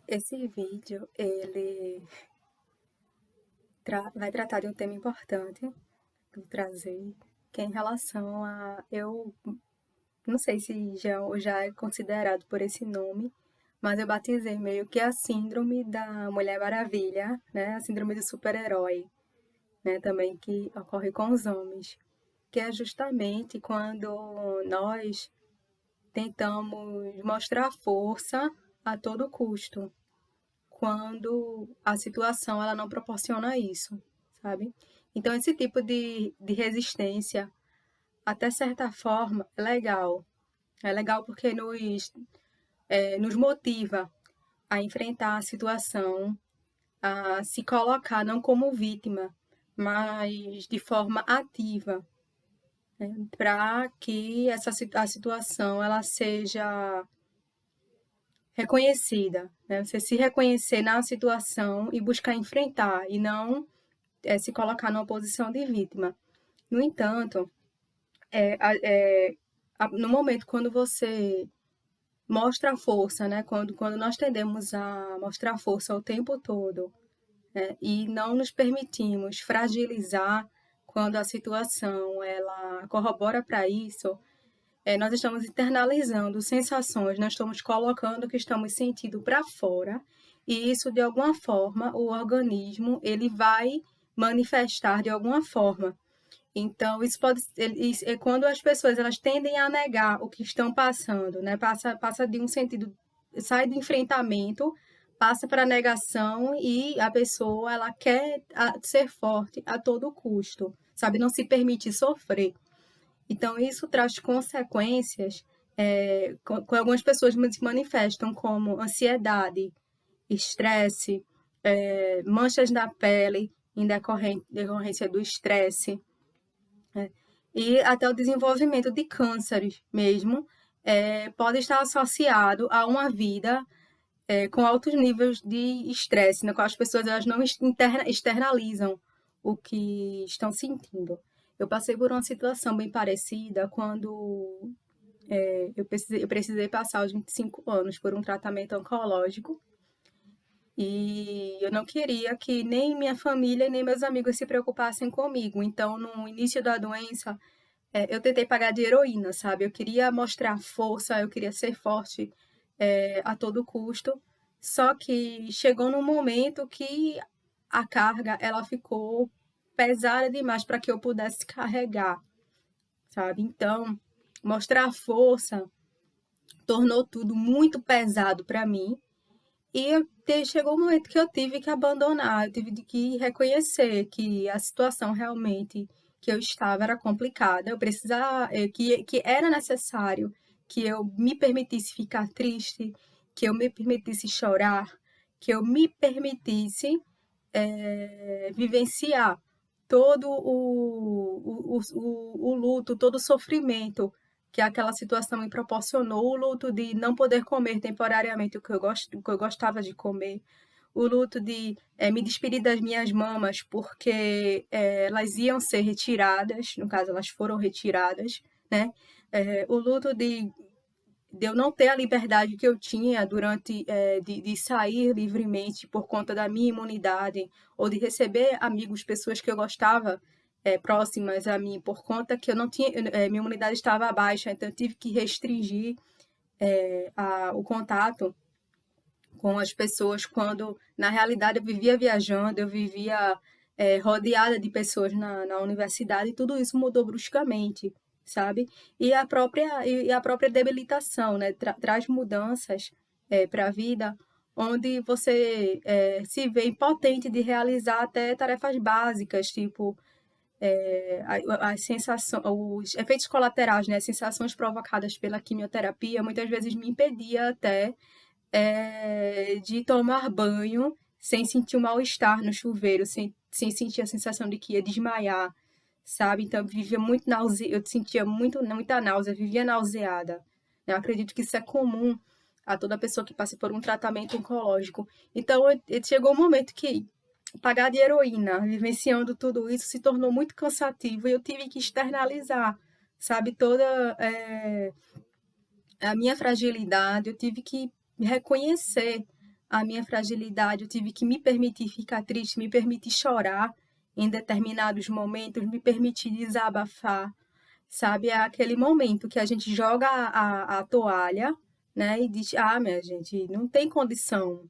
Esse vídeo, ele vai tratar de um tema importante que eu vou trazer, que é em relação a... Eu não sei se já é considerado por esse nome, mas eu batizei meio que a síndrome da Mulher Maravilha, né? A síndrome do super-herói, né? Também que ocorre com os homens, que é justamente quando nós tentamos mostrar força a todo custo, quando a situação ela não proporciona isso, sabe? Então, esse tipo de resistência, até certa forma, é legal. É legal porque nos motiva a enfrentar a situação, a se colocar não como vítima, mas de forma ativa, né? Para que a situação ela seja reconhecida, né? Você se reconhecer na situação e buscar enfrentar, e não se colocar numa posição de vítima. No entanto, é, é, no momento quando você mostra a força, né? Quando nós tendemos a mostrar força o tempo todo, né? E não nos permitimos fragilizar quando a situação ela corrobora para isso, nós estamos internalizando sensações, nós estamos colocando o que estamos sentindo para fora, e isso, de alguma forma, o organismo ele vai manifestar de alguma forma. Então, isso pode é quando as pessoas elas tendem a negar o que estão passando, né? Passa de um sentido, sai do enfrentamento, passa para a negação e a pessoa ela quer ser forte a todo custo, sabe? Não se permite sofrer. Então, isso traz consequências com algumas pessoas se manifestam como ansiedade, estresse, manchas na pele em decorrência do estresse, né? E até o desenvolvimento de cânceres mesmo pode estar associado a uma vida com altos níveis de estresse, na qual as pessoas elas não externalizam o que estão sentindo. Eu passei por uma situação bem parecida quando eu precisei passar os 25 anos por um tratamento oncológico e eu não queria que nem minha família nem meus amigos se preocupassem comigo. Então, no início da doença, eu tentei pagar de heroína, sabe? Eu queria mostrar força, eu queria ser forte a todo custo. Só que chegou num momento que a carga ela ficou pesada demais para que eu pudesse carregar, sabe? Então, mostrar força tornou tudo muito pesado para mim. E chegou um momento que eu tive que abandonar, eu tive que reconhecer que a situação realmente que eu estava era complicada, eu precisava, que era necessário que eu me permitisse ficar triste, que eu me permitisse chorar, que eu me permitisse vivenciar todo o luto, todo o sofrimento que aquela situação me proporcionou, o luto de não poder comer temporariamente o que eu gostava de comer, o luto de me despedir das minhas mamas porque elas iam ser retiradas, no caso elas foram retiradas, né? O luto de eu não ter a liberdade que eu tinha durante de sair livremente por conta da minha imunidade, ou de receber amigos, pessoas que eu gostava próximas a mim, por conta que eu não tinha, minha imunidade estava baixa, então eu tive que restringir o contato com as pessoas quando, na realidade, eu vivia viajando, eu vivia rodeada de pessoas na universidade, e tudo isso mudou bruscamente, sabe? E a própria debilitação, né? Traz mudanças para a vida, onde você se vê impotente de realizar até tarefas básicas, tipo as sensações, os efeitos colaterais, né? As sensações provocadas pela quimioterapia, muitas vezes me impedia até de tomar banho sem sentir o mal-estar no chuveiro, sem sentir a sensação de que ia desmaiar, sabe? Então, eu vivia muito eu sentia muita náusea, vivia nauseada. Eu acredito que isso é comum a toda pessoa que passa por um tratamento oncológico. Então, chegou um momento que pagar de heroína, vivenciando tudo isso, se tornou muito cansativo e eu tive que externalizar, sabe? Toda a minha fragilidade, eu tive que reconhecer a minha fragilidade, eu tive que me permitir ficar triste, me permitir chorar em determinados momentos, me permitir desabafar, sabe? É aquele momento que a gente joga a toalha, né? E diz, ah, minha gente, não tem condição,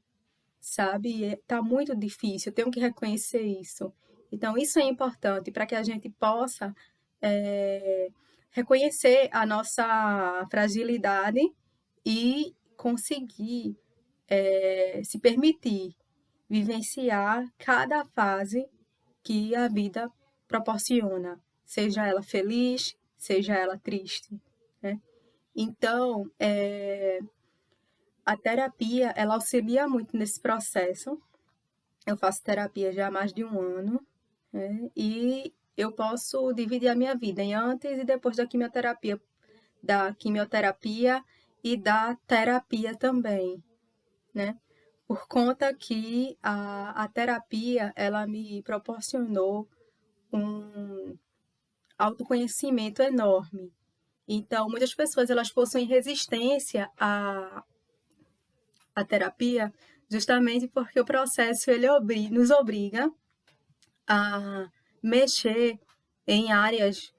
sabe? Tá muito difícil, eu tenho que reconhecer isso. Então, isso é importante para que a gente possa é, reconhecer a nossa fragilidade e conseguir se permitir vivenciar cada fase que a vida proporciona, seja ela feliz, seja ela triste, né? Então, a terapia, ela auxilia muito nesse processo. Eu faço terapia já há mais de um ano, né? E eu posso dividir a minha vida em antes e depois da quimioterapia e da terapia também, né? Por conta que a terapia, ela me proporcionou um autoconhecimento enorme. Então, muitas pessoas, elas possuem resistência à terapia justamente porque o processo, ele nos obriga a mexer em áreas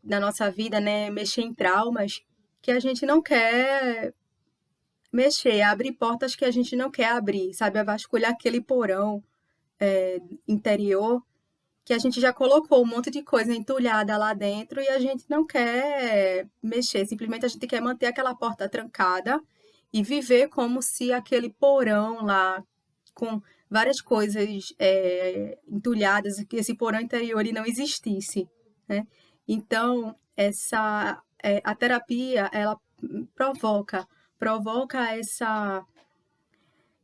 na nossa vida, né? Mexer em traumas que a gente não quer mexer, abrir portas que a gente não quer abrir, sabe? A vasculhar aquele porão interior que a gente já colocou um monte de coisa entulhada lá dentro e a gente não quer mexer, simplesmente a gente quer manter aquela porta trancada e viver como se aquele porão lá com várias coisas entulhadas, que esse porão interior ele não existisse, né? Então, a terapia, ela provoca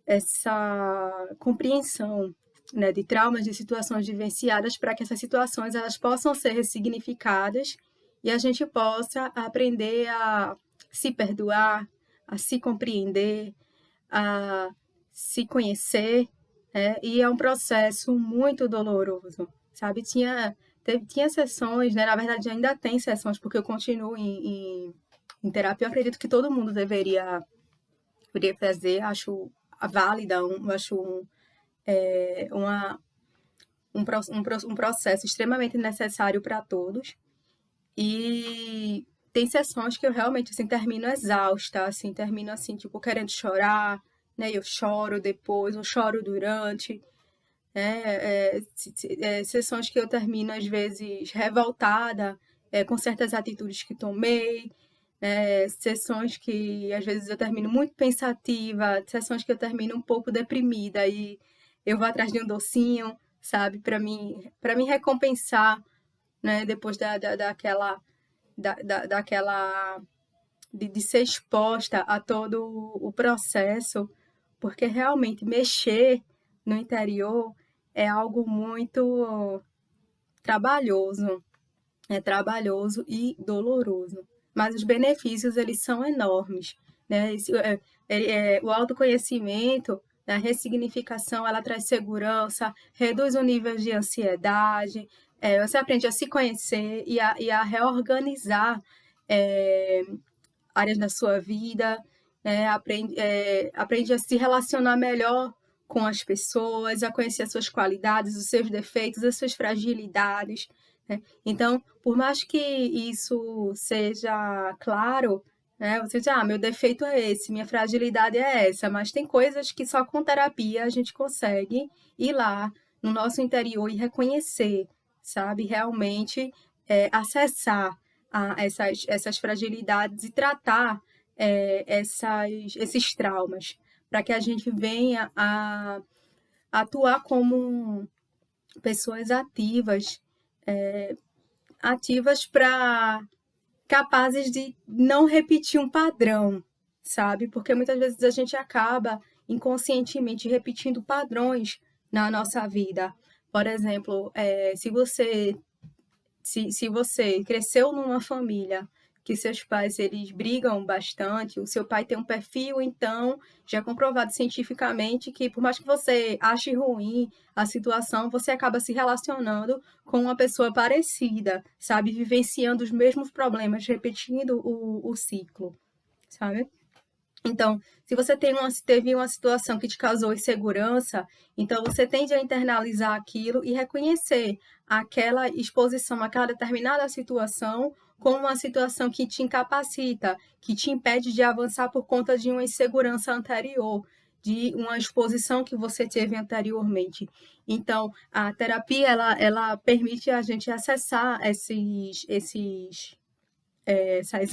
essa compreensão, né, de traumas, de situações vivenciadas, para que essas situações elas possam ser ressignificadas e a gente possa aprender a se perdoar, a se compreender, a se conhecer, né? E é um processo muito doloroso, sabe? Tinha sessões, né? Na verdade, ainda tem sessões, porque eu continuo em terapia. Eu acredito que todo mundo deveria fazer, acho válida, acho um processo extremamente necessário para todos. E tem sessões que eu realmente assim, termino exausta, assim, termino assim, tipo, querendo chorar, né? Eu choro depois, eu choro durante, né? Sessões que eu termino, às vezes, revoltada com certas atitudes que tomei, sessões que às vezes eu termino muito pensativa, sessões que eu termino um pouco deprimida e eu vou atrás de um docinho, sabe, para me recompensar, né, depois daquela de ser exposta a todo o processo, porque realmente mexer no interior é algo muito trabalhoso, é trabalhoso e doloroso, mas os benefícios eles são enormes, né? O autoconhecimento, a ressignificação, ela traz segurança, reduz o nível de ansiedade, você aprende a se conhecer e a reorganizar é, áreas da sua vida, aprende a se relacionar melhor com as pessoas, a conhecer as suas qualidades, os seus defeitos, as suas fragilidades, né? Então, por mais que isso seja claro, né? Você diz, meu defeito é esse, minha fragilidade é essa, mas tem coisas que só com terapia a gente consegue ir lá no nosso interior e reconhecer, sabe? Realmente acessar essas fragilidades e tratar esses traumas, para que a gente venha a atuar como pessoas ativas para capazes de não repetir um padrão, sabe? Porque muitas vezes a gente acaba inconscientemente repetindo padrões na nossa vida. Por exemplo, se você cresceu numa família que seus pais eles brigam bastante, o seu pai tem um perfil, então já é comprovado cientificamente que por mais que você ache ruim a situação, você acaba se relacionando com uma pessoa parecida, sabe? Vivenciando os mesmos problemas, repetindo o ciclo, sabe? Então, se você teve uma situação que te causou insegurança, então você tende a internalizar aquilo e reconhecer aquela exposição, aquela determinada situação, como uma situação que te incapacita, que te impede de avançar por conta de uma insegurança anterior, de uma exposição que você teve anteriormente. Então, a terapia, ela permite a gente acessar essas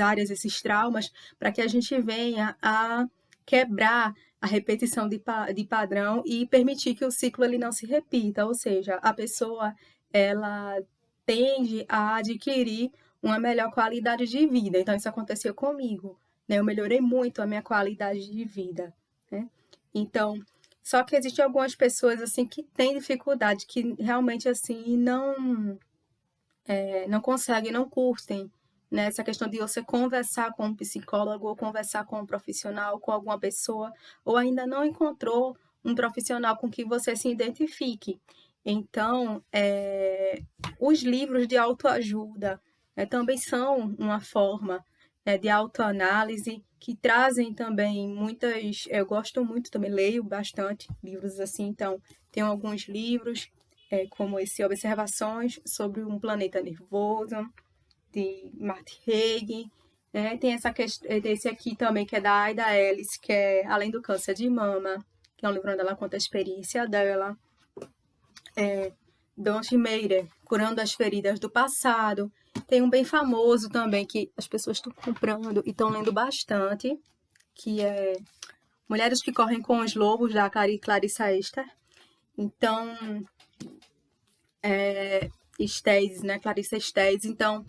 áreas, esses traumas, para que a gente venha a quebrar a repetição de padrão e permitir que o ciclo ele não se repita, ou seja, a pessoa ela tende a adquirir uma melhor qualidade de vida. Então, isso aconteceu comigo, né? Eu melhorei muito a minha qualidade de vida, né? Então, só que existem algumas pessoas assim que têm dificuldade, que realmente assim não conseguem, não curtem, né? Essa questão de você conversar com um psicólogo, ou conversar com um profissional, com alguma pessoa, ou ainda não encontrou um profissional com que você se identifique. Então, os livros de autoajuda, né, também são uma forma, né, de autoanálise que trazem também muitas. Eu gosto muito também, leio bastante livros assim, então, tem alguns livros como esse Observações sobre um Planeta Nervoso, de Martin Haig, né? Tem esse aqui também, que é da Aida Ellis, que é Além do Câncer de Mama, que é um livro onde ela conta a experiência dela. Don Schmeider, Curando as Feridas do Passado. Tem um bem famoso também, que as pessoas estão comprando e estão lendo bastante, que é Mulheres que Correm com os Lobos, da Clarissa Ester. Então, Estés, né? Clarissa Estés. Então,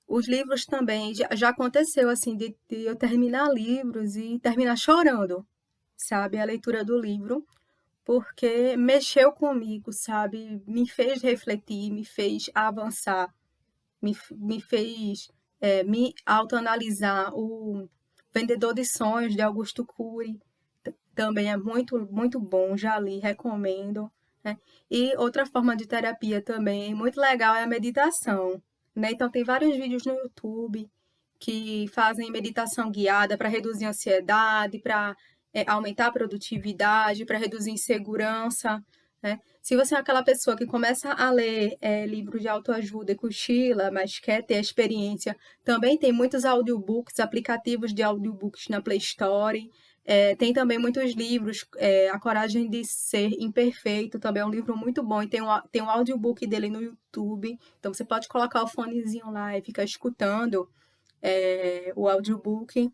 os livros também, já aconteceu, assim, de eu terminar livros e terminar chorando, sabe? A leitura do livro, porque mexeu comigo, sabe? Me fez refletir, me fez avançar, me fez me autoanalisar. O Vendedor de Sonhos, de Augusto Cury, também é muito, muito bom, já li, recomendo, né? E outra forma de terapia também muito legal é a meditação, né? Então tem vários vídeos no YouTube que fazem meditação guiada para reduzir a ansiedade, para aumentar a produtividade, para reduzir insegurança, né? Se você é aquela pessoa que começa a ler livros de autoajuda e cochila, mas quer ter a experiência, também tem muitos audiobooks, aplicativos de audiobooks na Play Store. Tem também muitos livros, A Coragem de Ser Imperfeito, também é um livro muito bom, e tem um audiobook dele no YouTube, então você pode colocar o fonezinho lá e ficar escutando o audiobook.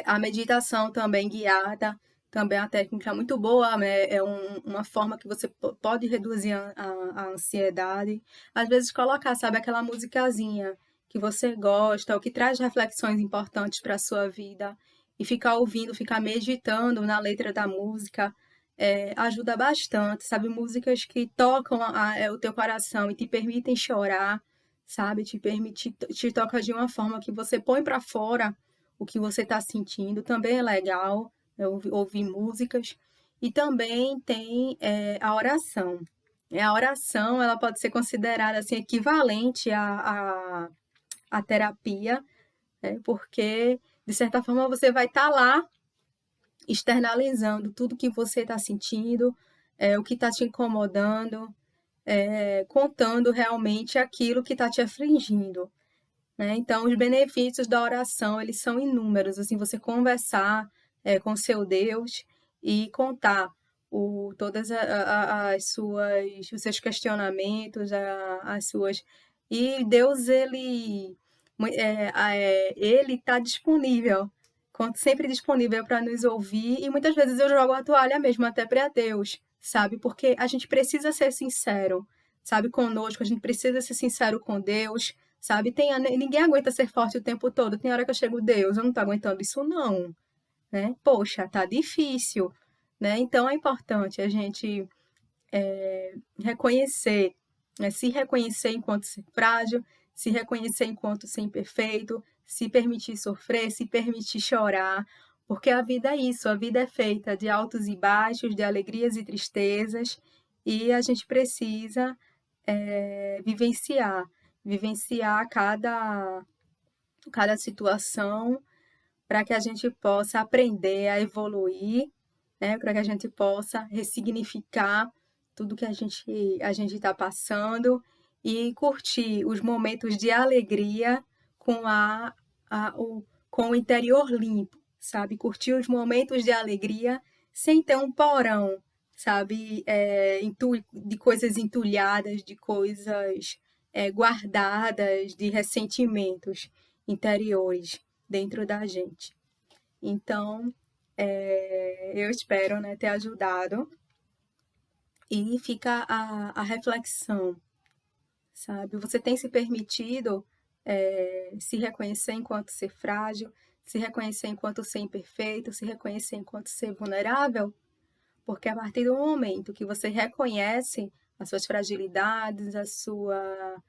A meditação também guiada, também é uma técnica muito boa, né? Uma forma que você pode reduzir a ansiedade. Às vezes colocar, sabe, aquela musicazinha que você gosta, ou que traz reflexões importantes para a sua vida, e ficar ouvindo, ficar meditando na letra da música, ajuda bastante, sabe? Músicas que tocam o teu coração e te permitem chorar, sabe? Te toca de uma forma que você põe para fora o que você está sentindo, também é legal, né, ouvir músicas. E também tem a oração. A oração ela pode ser considerada assim, equivalente à terapia, né, porque, de certa forma, você vai estar lá externalizando tudo que você está sentindo, o que está te incomodando, contando realmente aquilo que está te afligindo, né? Então, os benefícios da oração, eles são inúmeros, assim, você conversar com seu Deus e contar todas os seus questionamentos, as suas... E Deus, ele está disponível, sempre disponível para nos ouvir, e muitas vezes eu jogo a toalha mesmo até para Deus, sabe? Porque a gente precisa ser sincero, sabe, conosco, a gente precisa ser sincero com Deus, sabe? Ninguém aguenta ser forte o tempo todo. Tem hora que eu chego, Deus, eu não tô aguentando isso não, né? Poxa, tá difícil, né? Então é importante a gente reconhecer, né? Se reconhecer enquanto ser frágil, se reconhecer enquanto ser imperfeito, se permitir sofrer, se permitir chorar, porque a vida é isso, a vida é feita de altos e baixos, de alegrias e tristezas, e a gente precisa vivenciar cada situação para que a gente possa aprender a evoluir, né? Para que a gente possa ressignificar tudo que a gente está passando e curtir os momentos de alegria com com o interior limpo, sabe? Curtir os momentos de alegria sem ter um porão, sabe? De coisas entulhadas, de coisas guardadas, de ressentimentos interiores dentro da gente. Então, eu espero, né, ter ajudado. E fica a reflexão, sabe? Você tem se permitido se reconhecer enquanto ser frágil, se reconhecer enquanto ser imperfeito, se reconhecer enquanto ser vulnerável? Porque a partir do momento que você reconhece as suas fragilidades, a sua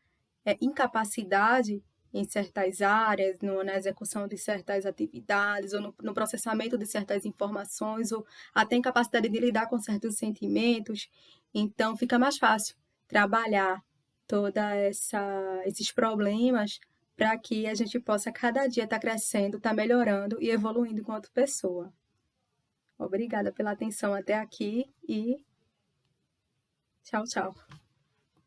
incapacidade em certas áreas, na execução de certas atividades, ou no processamento de certas informações, ou até incapacidade de lidar com certos sentimentos, então fica mais fácil trabalhar esses problemas para que a gente possa cada dia estar crescendo, estar melhorando e evoluindo enquanto pessoa. Obrigada pela atenção até aqui e tchau, tchau.